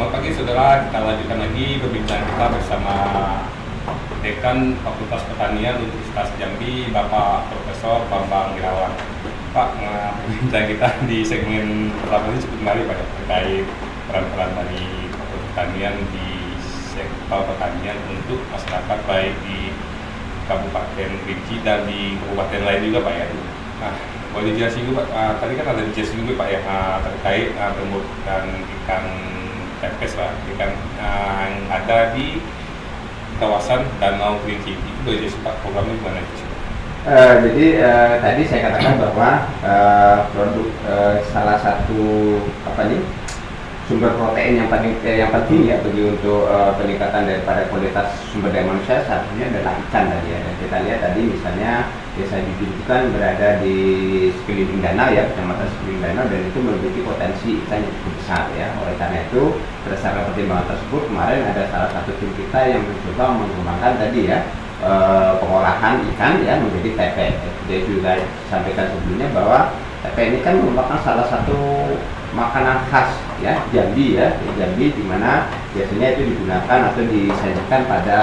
Selamat pagi saudara, kita lanjutkan lagi perbincangan kita bersama Dekan Fakultas Pertanian Universitas Jambi, Bapak Profesor Bambang Irawan. Pak, perbincangan kita di segmen pertama ini cukup menarik Pak, terkait peran-peran dari Fakultas Pertanian di sektor pertanian untuk masyarakat baik di Kabupaten Kerinci dan di kabupaten lain juga Pak ya. Nah, boleh dijelasin dulu Pak, tadi kan ada dijelasin dulu Pak ya terkait pembuatan ikan pepes lah, ikan yang ada di kawasan Danau Kerinci. Itu boleh dijelasin Pak, programnya gimana itu? Jadi tadi saya katakan bahwa produk salah satu sumber protein yang penting ya bagi untuk peningkatan daripada kualitas sumber daya manusia salah satunya adalah ikan tadi ya. Dan kita lihat tadi misalnya Desa Jujur itu kan berada di sekeliling danau ya, kecamatan sekeliling danau, dan itu memiliki potensi ikan yang cukup besar ya. Oleh karena itu berdasarkan pertimbangan tersebut kemarin ada salah satu tim kita yang mencoba mengembangkan tadi ya pengolahan ikan ya menjadi tepe. Jadi juga sampaikan sebelumnya bahwa tepe ini kan merupakan salah satu makanan khas ya Jambi ya, Jambi di mana biasanya itu digunakan atau disajikan pada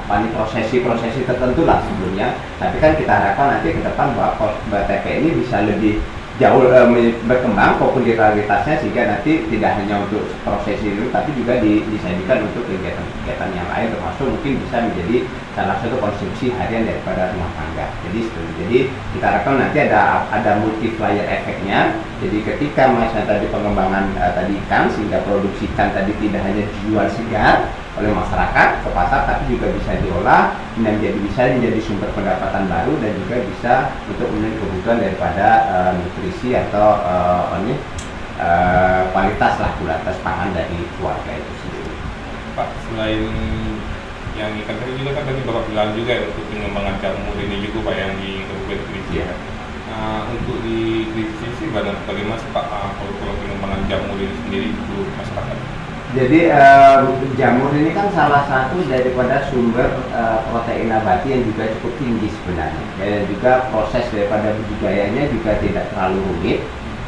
prosesi-prosesi tertentu lah sebelumnya. Tapi kan kita harapkan nanti ke depan bahwa tepe ini bisa lebih jauh berkembang popularitasnya sehingga nanti tidak hanya untuk prosesi itu tapi juga disajikan untuk kegiatan-kegiatan yang lain, termasuk mungkin bisa menjadi salah satu konsumsi harian daripada rumah tangga. Jadi kita harapkan nanti ada multiplier efeknya. Jadi ketika misalnya tadi pengembangan tadi ikan sehingga produksi ikan tadi tidak hanya dijual segar oleh masyarakat ke pasar tapi juga bisa diolah dan bisa menjadi sumber pendapatan baru dan juga bisa untuk memenuhi kebutuhan daripada nutrisi atau kualitas pangan dari keluarga itu sendiri. Pak, selain yang ikan tadi juga kan tadi Bapak bilang juga ya, untuk pengembangan jamur ini juga Pak yang di Kabupaten Kerinci ya. Untuk di Kerinci sih bagaimana sih Pak kalau pengembangan jamur ini sendiri untuk masyarakat? Jadi jamur ini kan salah satu daripada sumber protein nabati yang juga cukup tinggi sebenarnya. Dan juga proses daripada budidayanya juga tidak terlalu rumit.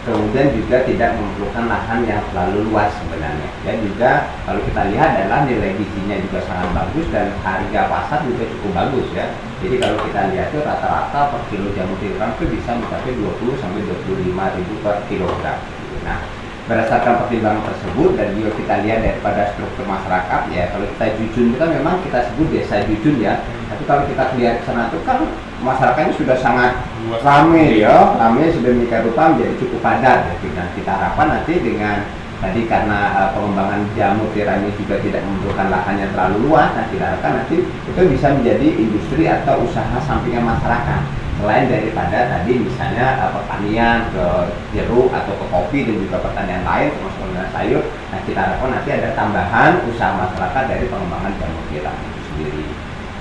Kemudian juga tidak memerlukan lahan yang terlalu luas sebenarnya. Dan juga kalau kita lihat adalah nilai gizinya juga sangat bagus dan harga pasar juga cukup bagus ya. Jadi kalau kita lihat itu rata-rata per kilo jamur tiram itu bisa mencapai 20 sampai 25 ribu per kilogram. Nah, berdasarkan pertimbangan tersebut dan juga kita lihat daripada struktur masyarakat ya, kalau kita Jujun itu kan memang kita sebut desa Jujun ya, tapi kalau kita lihat ke sana itu kan masyarakatnya sudah sangat ramai ya, sedemikian rupa menjadi cukup padat ya. Nah, kita harapkan nanti dengan tadi karena pengembangan jamur tiram ini juga tidak membutuhkan lahan yang terlalu luas, nah kita harapkan nanti itu bisa menjadi industri atau usaha sampingan masyarakat. Selain daripada tadi misalnya pertanian ke jeruk atau ke kopi dan juga pertanian lain termasuk pertanian sayur, nah kita harapkan nanti ada tambahan usaha masyarakat dari pengembangan jamur tiram itu sendiri.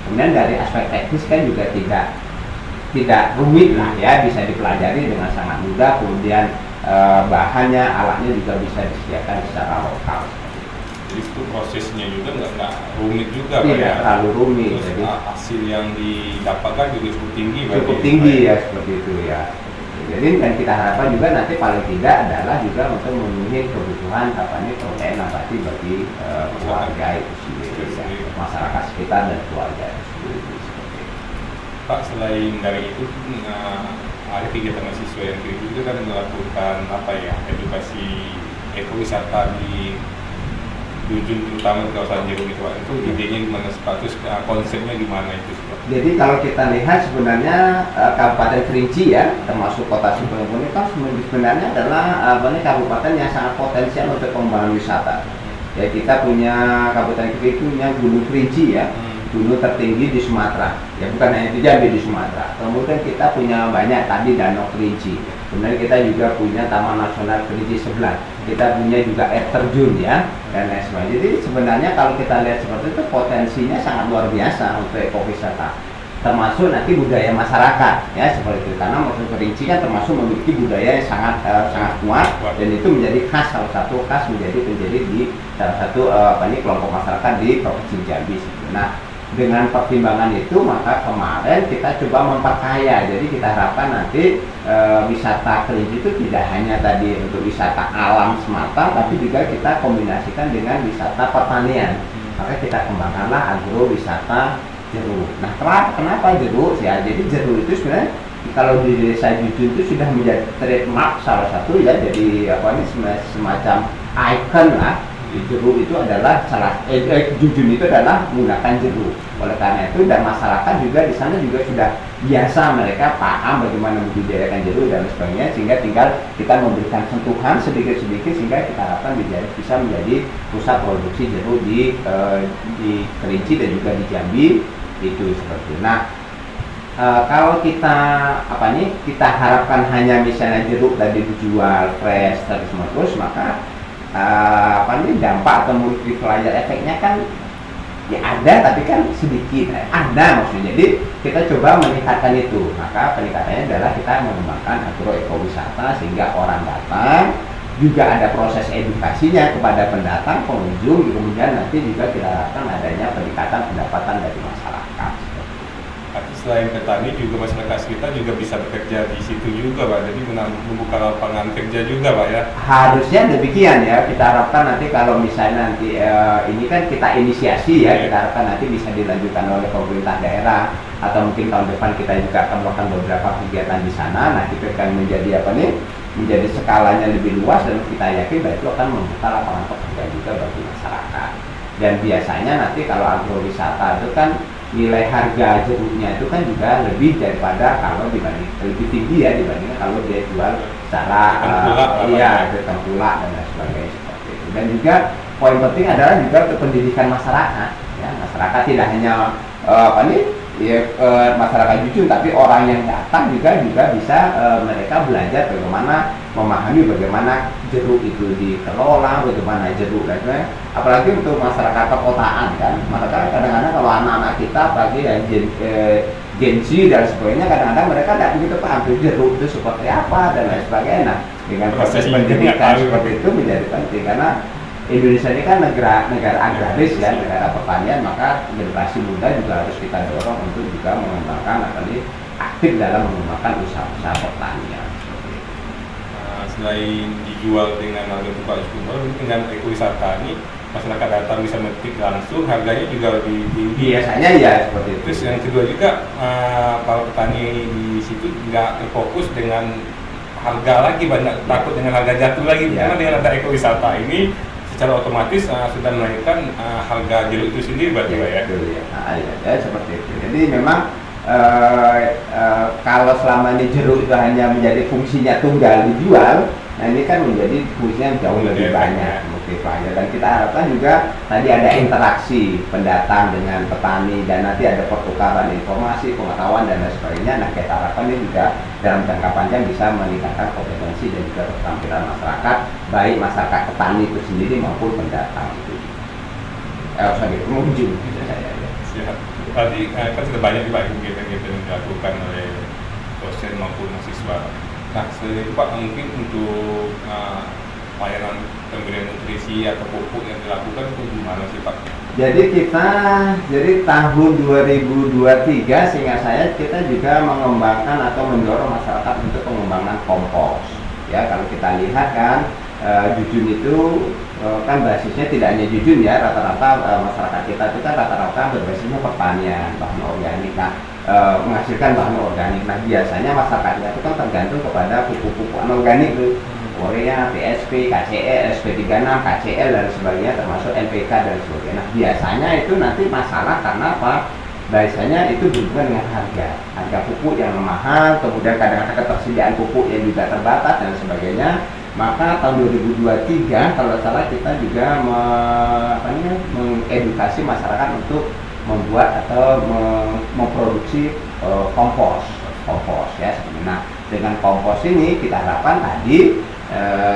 Kemudian dari aspek teknis kan juga tidak rumit lah ya, bisa dipelajari dengan sangat mudah. Kemudian bahannya, alatnya juga bisa disediakan secara lokal. Jadi itu prosesnya juga nggak rumit juga Pak ya? Tidak terlalu rumit. Terus jadi hasil yang didapatkan juga cukup tinggi cukup tinggi ya seperti itu ya. Jadi dan kita harapkan juga nanti paling tidak adalah juga untuk memenuhi kebutuhan protein nabati bagi keluarga itu sendiri ya, masyarakat sekitar dan keluarga itu sendiri. Pak, selain dari itu ada kegiatan mahasiswa yang juga kan melakukan edukasi ekowisata di Jujun terutama di kawasan Jeruk itu Pak. Itu idenya gimana status konsepnya gimana itu Pak? Jadi kalau kita lihat sebenarnya Kabupaten Kerinci ya, termasuk Kota Sumberjaya kan sebenarnya adalah kabupaten yang sangat potensial untuk pengembangan wisata. Ya, kita punya Kabupaten Kerinci punya Gunung Kerinci ya, gunung tertinggi di Sumatera. Ya, bukan hanya di Jambi, di Sumatera. Kemudian kita punya banyak tadi Danau Kerinci. Kemudian kita juga punya Taman Nasional Kerinci sebelah. Kita punya juga air terjun ya dan lain sebagainya. Jadi sebenarnya kalau kita lihat seperti itu potensinya sangat luar biasa untuk ekowisata. Termasuk nanti budaya masyarakat ya seperti itu, karena maksud Kerinci kan termasuk memiliki budaya yang sangat kuat dan itu menjadi salah satu khas menjadi di salah satu kelompok masyarakat di Provinsi Jambi. Nah, dengan pertimbangan itu maka kemarin kita coba memperkaya. Jadi kita harapkan nanti wisata kelinci itu tidak hanya tadi untuk wisata alam semata, tapi juga kita kombinasikan dengan wisata pertanian. Maka kita kembangkanlah agrowisata jeruk. Nah, kenapa jeruk? Ya, jadi jeruk itu sebenarnya kalau di desa Jujun itu sudah menjadi trademark salah satu ya, jadi apa ini semacam ikon lah. Jeruk itu adalah Jujun itu adalah menggunakan jeruk. Oleh karena itu dan masyarakat juga di sana juga sudah biasa, mereka paham bagaimana membudidayakan jeruk dan sebagainya, sehingga tinggal kita memberikan sentuhan sedikit-sedikit sehingga kita harapkan bisa menjadi pusat produksi jeruk di Kerinci dan juga di Jambi itu seperti itu. Nah, kalau kita kita harapkan hanya misalnya jeruk tadi dijual fresh terus maka dampak atau multiplier efeknya kan ya ada, tapi kan sedikit ada maksudnya. Jadi kita coba meningkatkan itu. Maka peningkatannya adalah kita mengembangkan agroekowisata sehingga orang datang juga ada proses edukasinya kepada pendatang pengunjung, kemudian nanti juga kita harapkan adanya peningkatan pendapatan dari masyarakat. Tapi selain petani juga masyarakat kita juga bisa bekerja di situ juga Pak, jadi membuka lapangan kerja juga Pak ya. Harusnya demikian ya, kita harapkan nanti kalau misalnya nanti ini kan kita inisiasi ya, kita harapkan nanti bisa dilanjutkan oleh pemerintah daerah atau mungkin tahun depan kita juga akan melakukan beberapa kegiatan di sana. Nah, kita akan menjadi skalanya lebih luas dan kita yakin bahwa itu akan membuka lapangan pekerjaan juga bagi masyarakat. Dan biasanya nanti kalau agrowisata itu kan nilai harga jeruknya itu kan juga lebih daripada kalau lebih tinggi ya dibandingkan kalau dia jual secara tengkulak dan lain sebagainya seperti itu. Dan juga poin penting adalah juga untuk pendidikan masyarakat ya, masyarakat tidak hanya masyarakat Jujun, tapi orang yang datang juga bisa mereka belajar bagaimana memahami bagaimana jeruk itu dikelola, bagaimana jeruk dan sebagainya. Apalagi untuk masyarakat perkotaan kan, maka kadang-kadang kalau anak-anak kita apalagi yang Gen Z dan sebagainya, kadang-kadang mereka tidak begitu paham jeruk itu seperti apa dan lain sebagainya. Nah, dengan proses pendidikan seperti itu menjadi penting karena Indonesia ini kan negara agraris ya, negara pertanian, maka generasi muda juga harus kita dorong untuk juga mengembangkan aktif dalam mengembangkan usaha pertanian. Selain dijual dengan harga super dengan ekowisata ini masyarakat datang bisa metik langsung, harganya juga lebih tinggi. Biasanya ya seperti itu. Terus yang kedua juga para petani di situ nggak terfokus dengan harga lagi, banyak takut dengan harga jatuh lagi karena dengan ada ekowisata ini secara otomatis sudah menaikkan harga jeruk itu sendiri berarti Pak ya. Ya, seperti itu. Jadi memang kalau selama ini jeruk itu hanya menjadi fungsinya tunggal dijual, nah ini kan menjadi fungsinya jauh lebih banyak multiplier. Dan kita harapkan juga tadi ada interaksi pendatang dengan petani dan nanti ada pertukaran informasi, pengetahuan dan lain sebagainya. Nah, kita harapkan ini juga dalam jangka panjang bisa meningkatkan kompetensi dan juga keterampilan masyarakat, baik masyarakat petani itu sendiri maupun pendatang itu. Pengunjung gitu saya. Siap. Tadi kan sudah banyak Pak kegiatan-kegiatan yang dilakukan oleh dosen maupun mahasiswa. Nah, selain itu Pak, mungkin untuk layanan pemberian nutrisi atau pupuk yang dilakukan itu gimana sih Pak? Jadi tahun 2023 sehingga kita juga mengembangkan atau mendorong masyarakat untuk pengembangan kompos. Ya, kalau kita lihat kan Jujun itu kan basisnya tidak hanya Jujun ya, rata-rata masyarakat kita itu kan rata-rata berbasisnya pertanian, bahan organik. Nah, menghasilkan bahan organik. Nah, biasanya masyarakat kita itu kan tergantung kepada pupuk-pupuk organik itu, Urea, TSP, KCE, SP36, KCL dan sebagainya, termasuk NPK dan sebagainya. Nah, biasanya itu nanti masalah karena apa? Biasanya itu berhubungan dengan harga pupuk yang mahal, kemudian kadang-kadang ketersediaan pupuk yang juga terbatas dan sebagainya. Maka tahun 2023 kalau salah kita juga mengedukasi masyarakat untuk membuat atau memproduksi kompos ya. Nah, dengan kompos ini kita harapkan tadi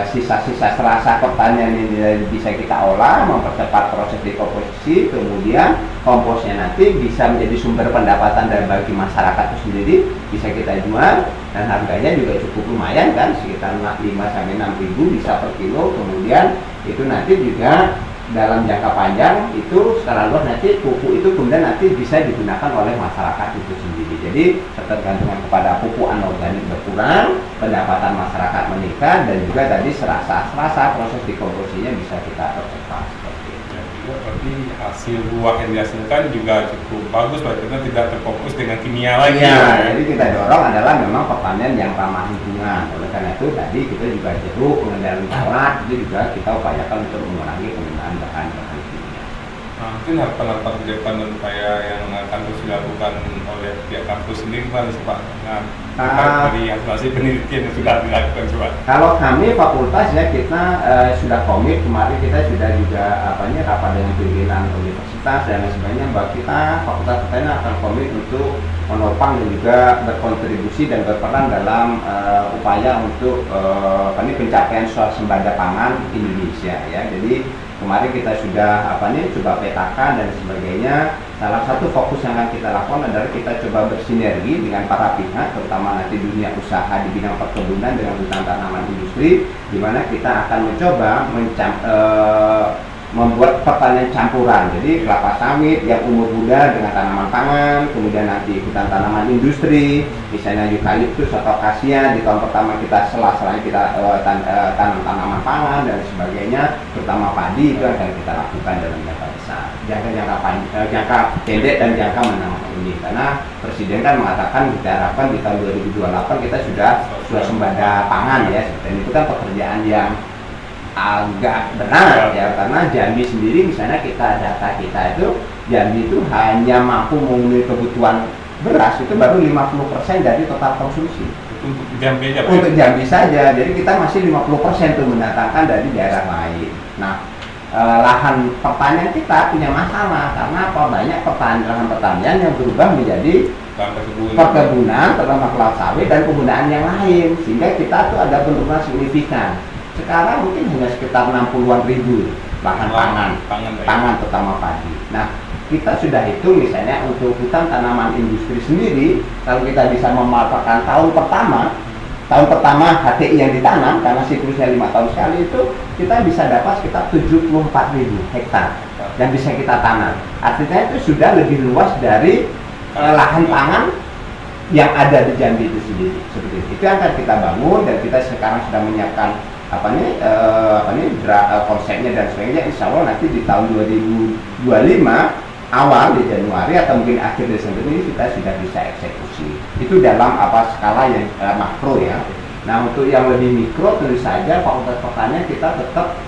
sisa-sisa serasa pertanian ini bisa kita olah, mempercepat proses dekomposisi, kemudian komposnya nanti bisa menjadi sumber pendapatan dari bagi masyarakat itu sendiri, bisa kita jual dan harganya juga cukup lumayan kan, sekitar 5 sampai 6 ribu bisa per kilo. Kemudian itu nanti juga dalam jangka panjang itu secara luas nanti pupuk itu kemudian nanti bisa digunakan oleh masyarakat itu sendiri. Jadi ketergantungan kepada pupuk anorganik berkurang, pendapatan masyarakat meningkat, dan juga tadi serasa proses dekomposinya bisa kita percepat seperti itu. Dan juga berarti hasil buah yang dihasilkan juga cukup bagus, berarti kita tidak terfokus dengan kimia lagi. Ya, jadi kita dorong adalah memang pertanian yang ramah lingkungan. Oleh karena itu tadi kita juga jeruk, pengendalian tanah itu juga kita upayakan untuk mengurangi penggunaan bahan-bahan kimia. Nah, mungkin harapan-harapan ke depan dan upaya yang akan terus dilakukan oleh pihak kampus sendiri gimana sih Pak? Nah, dari hasil penelitian yang sudah dilakukan Pak. Kalau kami fakultas ya kita sudah komit, kemarin kita sudah juga rapat dengan pimpinan universitas dan lain sebagainya, bahwa kita fakultas pertanian akan komit untuk menopang dan juga berkontribusi dan berperan dalam upaya untuk pencapaian swasembada pangan Indonesia ya. Jadi kemarin kita sudah coba petakan dan sebagainya. Salah satu fokus yang akan kita lakukan adalah kita coba bersinergi dengan para pihak, terutama nanti dunia usaha di bidang perkebunan dengan hutan tanaman industri, di mana kita akan mencoba membuat pertanian campuran. Jadi kelapa sawit yang umur muda dengan tanaman pangan, kemudian nanti hutan tanaman industri, misalnya eukaliptus atau akasia. Di tahun pertama kita sela-selanya kita tanam tanaman pangan dan sebagainya, terutama padi itu akan kita lakukan dalam jangka besar, jangka pendek dan jangka menengah ini. Karena Presiden kan mengatakan kita harapkan di tahun 2028 kita sudah swasembada pangan ya. Dan itu kan pekerjaan yang agak benar ya, karena Jambi sendiri misalnya data kita itu Jambi itu hanya mampu memenuhi kebutuhan beras itu baru 50% dari total konsumsi. Untuk Jambi aja Pak? Untuk Jambi saja, jadi kita masih 50% tuh mendatangkan dari daerah lain. Nah, lahan pertanian kita punya masalah karena apa? Banyak lahan pertanian yang berubah menjadi perkebunan, terutama kelapa sawit dan penggunaan yang lain, sehingga kita tuh ada penurunan signifikan. Sekarang mungkin hanya sekitar 60-an ribu lahan pangan terutama padi. Nah, kita sudah hitung misalnya untuk hutan tanaman industri sendiri, kalau kita bisa memanfaatkan tahun pertama HTI yang ditanam karena siklusnya 5 tahun sekali, itu kita bisa dapat sekitar 74.000 hektar yang bisa kita tanam. Artinya itu sudah lebih luas dari lahan pangan yang ada di Jambi itu sendiri. Seperti itu yang akan kita bangun, dan kita sekarang sudah menyiapkan konsepnya dan sebagainya. Insya Allah nanti di tahun 2025 awal di Januari atau mungkin akhir Desember ini kita sudah bisa eksekusi. Itu dalam skala yang makro ya. Nah, untuk yang lebih mikro tentu saja Fakultas Pertanian kita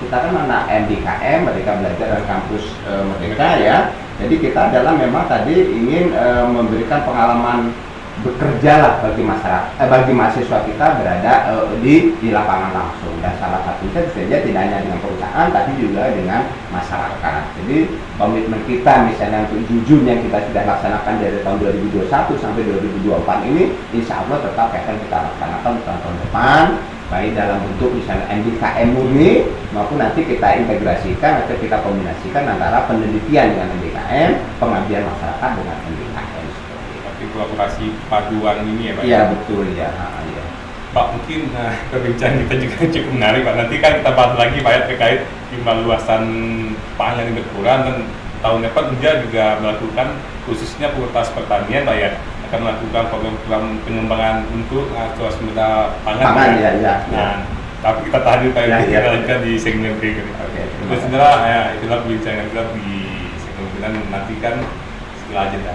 kan anak MDKM, Merdeka Belajar dan Kampus Merdeka ya. Jadi kita memang tadi ingin memberikan pengalaman bekerja lah bagi masyarakat, bagi mahasiswa kita berada di lapangan langsung, dan salah satunya saja tidak hanya dengan perusahaan tapi juga dengan masyarakat. Jadi komitmen kita misalnya untuk jujur yang kita sudah laksanakan dari tahun 2021 sampai 2024 ini, insya Allah tetap akan kita laksanakan tahun depan, baik dalam bentuk misalnya MDKM murni maupun nanti kita integrasikan atau kita kombinasikan antara penelitian dengan MDKM, pengabdian masyarakat dengan MDKM. Kolaborasi paduan ini ya Pak? Iya betul ya. Pak, mungkin perbincangan kita juga cukup menarik Pak. Nanti kan kita bahas lagi Pak ya terkait timbal luasan pangan yang berkurang, dan tahun depan juga melakukan khususnya Fakultas Pertanian Pak ya akan melakukan program pengembangan untuk swasembada pangan. Ya. Nah, tapi kita tahan dulu Pak ya, kita lanjutkan di segmen berikutnya. Terus itulah perbincangan kita di segmen berikutnya, nantikan setelah jeda.